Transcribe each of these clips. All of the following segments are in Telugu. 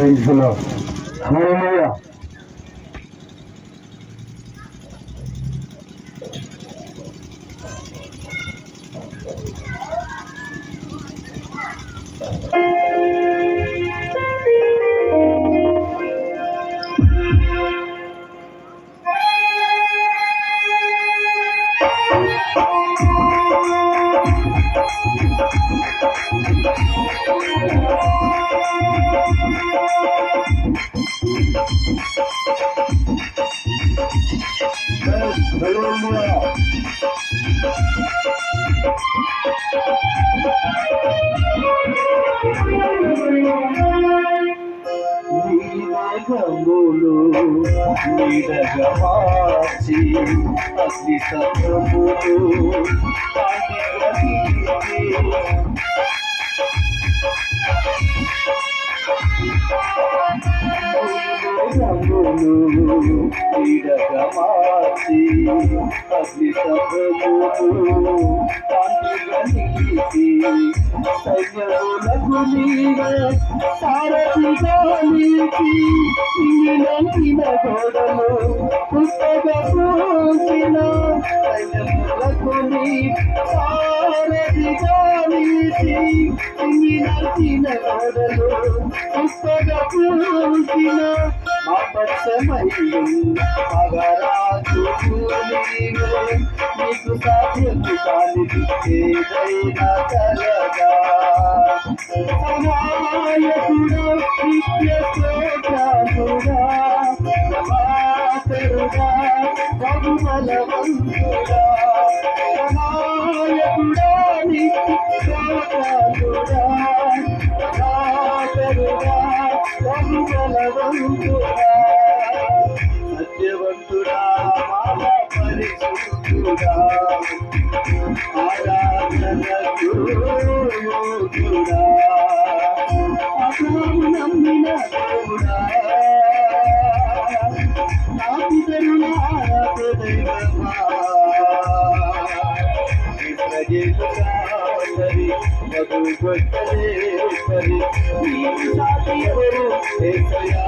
Praise the Lord. Hallelujah. Hallelujah. నీలగములు నీడగమాచి అగ్ని సములు నీడగమాచి అగ్ని సములు సైన్యములకు నీవే సారథిగా నీకి ఇంగిలంచిన గోడలు పుస్తక పూసిన సైన్యములకు నీ సారథిగా నీకి ఇంగిలంచిన గోడలు పుస్తక పూసిన మా పక్షమయ్యం మగరాజు నీవే నీకు సాధ్యము కానిది ఏదైనా కలగా సహాయకుడు నిత్య స్తోత్రముగా సమాతరుగా బహుబలవంతుడా సహాయకుడా నిత్య స్తోత్రముగా సమాతరుగా బహుబలవంతుడా సత్యవంతుడా మహా పరిశుద్ధుడా ఆరాధనకు యోగ్యుడా అబ్రహాము నమ్మిన దేవుడా నా పితరుల ఆరాధ్య దైవమా ఇశ్రాయేలుగారి మధుగొట్టలేశ్వరి నీకు సాటి ఎవరు యేసయ్యా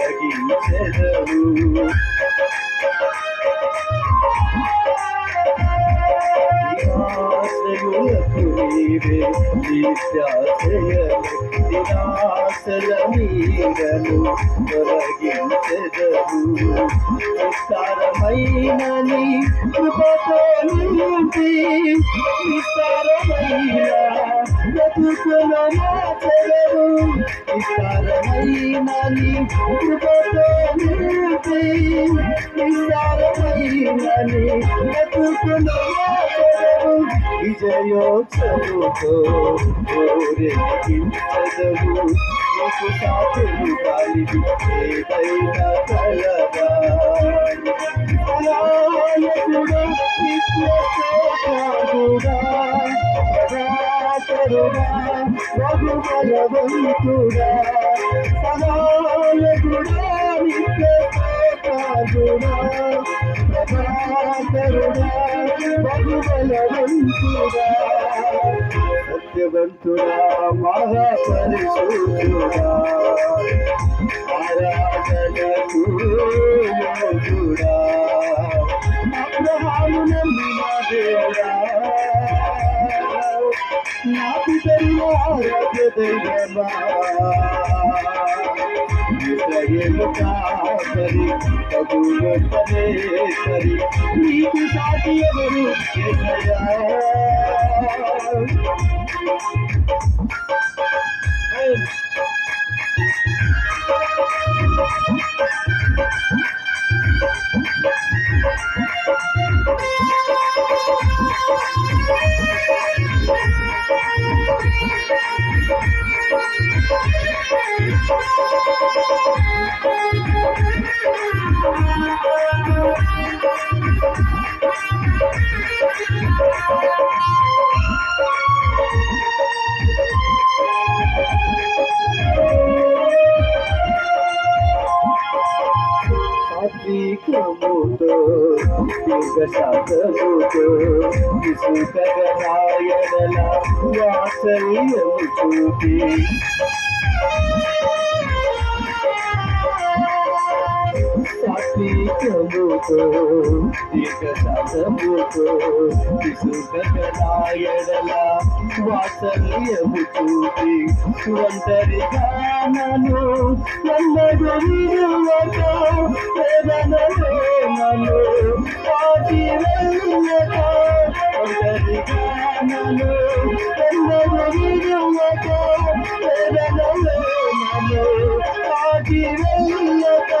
తొలగించెదరు నిరాశలమీరను తొలగించెదరు విస్తారమైన నీ కృపతో నింపి విస్తారమైన బ్రతుకును మార్చెదరు విస్తారమైన నీ కృపతో నింపి విస్తారమైన నీ బ్రతుకును మార్చెదరు విజయోత్సవుతో ఊరేగించెదరు నీకు సాధ్యము కానిది ఏదైనా కలగా సహాయకుడా నిత్య స్తోత్రముగా సదాచరుడా బహుబలవంతుడా సహాయకుడా నిత్య స్తోత్రముగా సదాచరుడా బహుబలవంతుడా సత్యవంతుడా మహాపరిశుద్ధుడా ఆరాధనకు యోగ్యుడా అబ్రహాము నమ్మిన దేవుడా నా పితరుల ఆరాధ్య దైవమా ఇశ్రాయేలు కాపరి ప్రభువొక్కనేసరి నీకు సాటి ఎవరు యేసయ్యా సాత్వికముతో దీర్ఘశాంతముతో విసుకగనాయడల వాత్సల్యము చూపి సాత్వికముతో దీర్ఘశాంతముతో విసుకగనాయడల వాత్సల్యము చూపి ఒంటరిగా నన్ను ఎన్నడూ విడువక వేదనలో నన్ను పాటి వెళ్ళక ఒంటరిగా నన్ను ఎన్నడూ విడువక వేదనలో నన్ను పాటి వెళ్ళక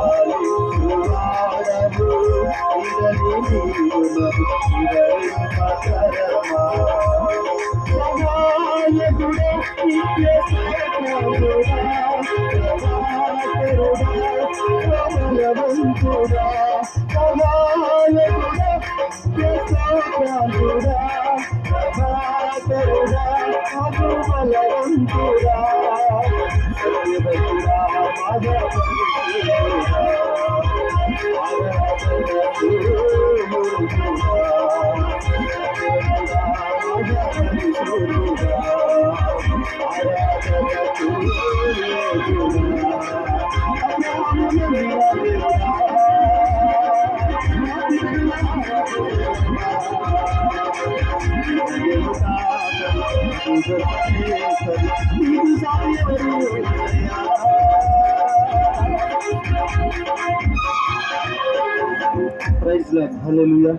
ఆడను ఇదని నీరు ఇదని మకరమా సహాయకుడే నిత్యసేవకుడా ప్రభాకరుడా ప్రబలవంతుడా సహాయకుడా నిత్యసేవకుడా ప్రభాకరుడా ప్రబలవంతుడా సత్యవతుడా మాధవరుడా ప్రైజ్ లార్డ్. హల్లెలూయా.